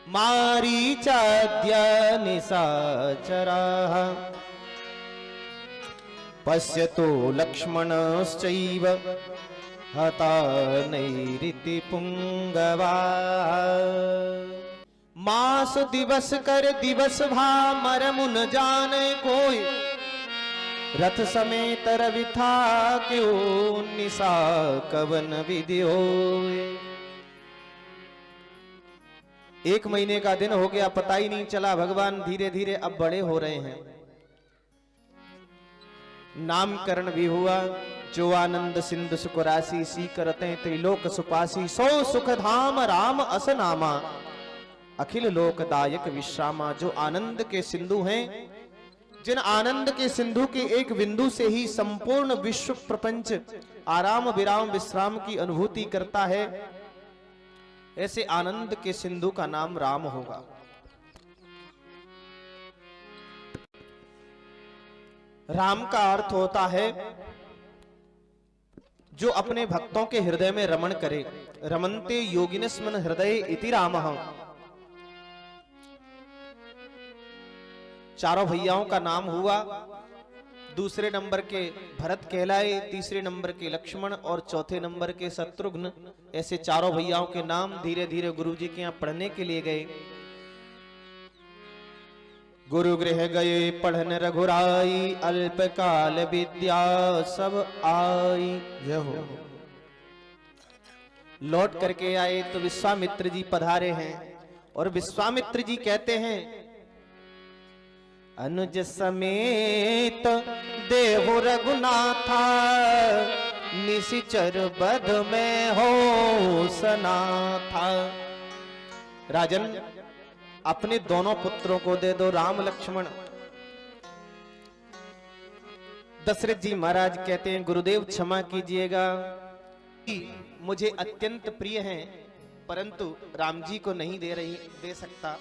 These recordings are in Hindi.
मारीचाद्य निशाचराः पश्यतो लक्ष्मणश्चैव हता नैरिति पुंगवा। मास दिवस कर दिवस भा मर मुन जाने कोई, रथ समेत रवि था क्यों निशा कवन विधि होए। एक महीने का दिन हो गया, पता ही नहीं चला। भगवान धीरे धीरे अब बड़े हो रहे हैं। नामकरण भी हुआ। जो आनंद सिंधु सुख राशि सी करते त्रिलोक सुपासी, सो सुख धाम राम अस नामा अखिल लोकदायक विश्रामा। जो आनंद के सिंधु हैं, जिन आनंद के सिंधु के एक बिंदु से ही संपूर्ण विश्व प्रपंच आराम विराम विश्राम की अनुभूति करता है, ऐसे आनंद के सिंधु का नाम राम होगा। राम का अर्थ होता है जो अपने भक्तों के हृदय में रमण करे। रमन्ते योगिनस्मन हृदय इति रामः। चारों भैयाओं का नाम हुआ। दूसरे नंबर के भरत कहलाए, तीसरे नंबर के लक्ष्मण और चौथे नंबर के शत्रुघ्न। ऐसे चारों भैयाओं के नाम धीरे धीरे गुरुजी के यहाँ पढ़ने के लिए गए। गुरु गृह गए पढ़न रघुराई, अल्पकाल विद्या सब आई। जय हो। लौट करके आए तो विश्वामित्र जी पधारे हैं और विश्वामित्र जी कहते हैं, अनुज समेत देहु रघुनाथा, निशिचर बध में हो सना था। राजन, अपने दोनों पुत्रों को दे दो, राम लक्ष्मण। दशरथ जी महाराज कहते हैं, गुरुदेव क्षमा कीजिएगा, मुझे अत्यंत प्रिय हैं, परंतु राम जी को नहीं दे सकता।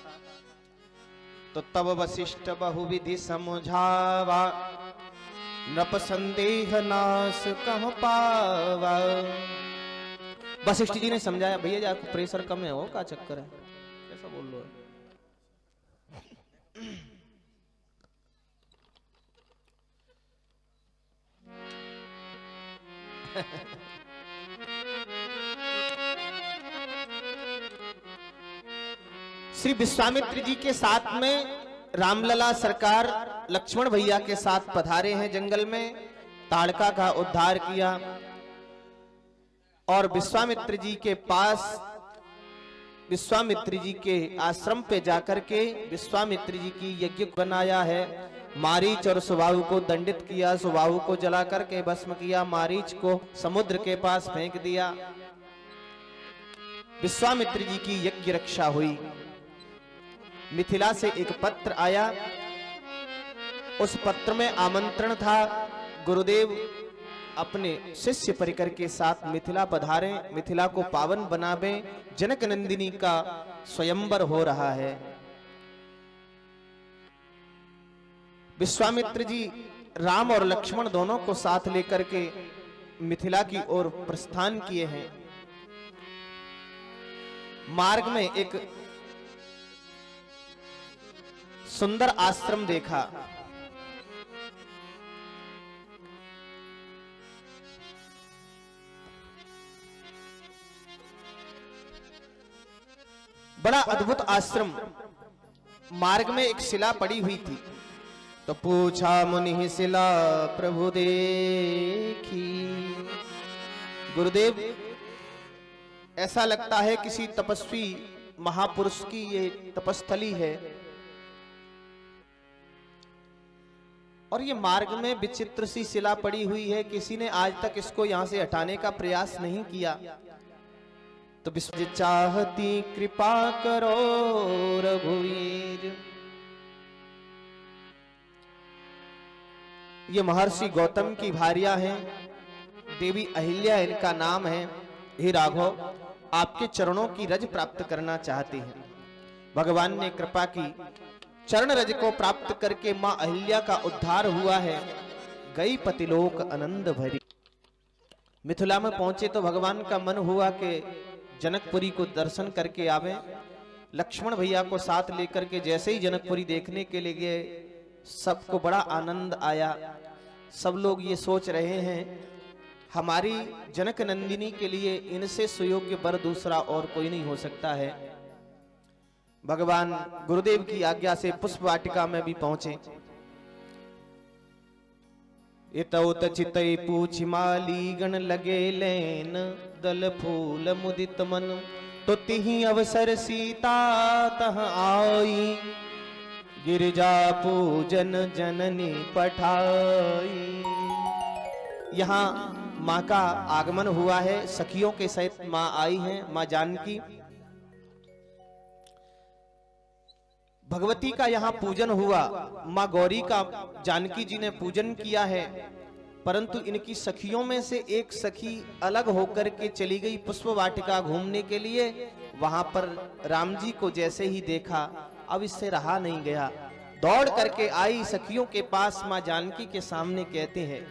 तो तब वशिष्ठ बहुविधि समझावा, नृप संदेह नाश कह पावा। वशिष्ठ जी ने समझाया, भैया जी आपको प्रेशर कम है, वो क्या चक्कर है, कैसा बोल लो है। श्री विश्वामित्र जी के साथ में रामलला सरकार लक्ष्मण भैया के साथ पधारे हैं जंगल में। ताड़का का उद्धार किया और विश्वामित्र जी के पास, विश्वामित्र जी के आश्रम पे जाकर के विश्वामित्र जी की यज्ञ बनाया है। मारीच और सुबाहु को दंडित किया, सुबाहु को जला करके भस्म किया, मारीच को समुद्र के पास फेंक दिया। विश्वामित्र जी की यज्ञ रक्षा हुई। मिथिला से एक पत्र आया, उस पत्र में आमंत्रण था, गुरुदेव अपने शिष्य परिकर के साथ मिथिला पधारें, मिथिला को पावन बनावें, जनक नंदिनी का स्वयंवर हो रहा है। विश्वामित्र जी राम और लक्ष्मण दोनों को साथ लेकर के मिथिला की ओर प्रस्थान किए हैं। मार्ग में एक सुंदर आश्रम देखा। बड़ा अद्भुत आश्रम। मार्ग में एक शिला पड़ी हुई थी, तो पूछा मुनि शिला प्रभु देखी। गुरुदेव, ऐसा लगता है किसी तपस्वी महापुरुष की ये तपस्थली है, और ये मार्ग में विचित्र सी शिला पड़ी हुई है, किसी ने आज तक इसको यहां से हटाने का प्रयास नहीं किया। तो विश्व चाहती कृपा करो रघुवीर। ये महर्षि गौतम की भार्या हैं, देवी अहिल्या इनका नाम है। हे राघव, आपके चरणों की रज प्राप्त करना चाहती हैं। भगवान ने कृपा की, चरण रज को प्राप्त करके मां अहिल्या का उद्धार हुआ है। गई पतिलोक आनंद भरी। मिथिला में पहुंचे तो भगवान का मन हुआ कि जनकपुरी को दर्शन करके आवे। लक्ष्मण भैया को साथ लेकर के जैसे ही जनकपुरी देखने के लिए गए, सबको बड़ा आनंद आया। सब लोग ये सोच रहे हैं हमारी जनक नंदिनी के लिए इनसे सुयोग्य वर दूसरा और कोई नहीं हो सकता है। भगवान गुरुदेव की आज्ञा से पुष्प वाटिका में भी पहुंचे। इतौत चितई पूछ माली गण लगे लेन, दल फूल मुदित मन तो तिहि अवसर सीता तह आई, गिरिजा पूजन जननी पठाई। यहाँ माँ का आगमन हुआ है, सखियों के सहित माँ आई हैं, माँ जानकी। भगवती का यहाँ पूजन हुआ, माँ गौरी का जानकी जी ने पूजन किया है, परंतु इनकी सखियों में से एक सखी अलग होकर के चली गई पुष्प वाटिका घूमने के लिए। वहां पर राम जी को जैसे ही देखा, अब इससे रहा नहीं गया, दौड़ करके आई सखियों के पास। माँ जानकी के सामने कहते हैं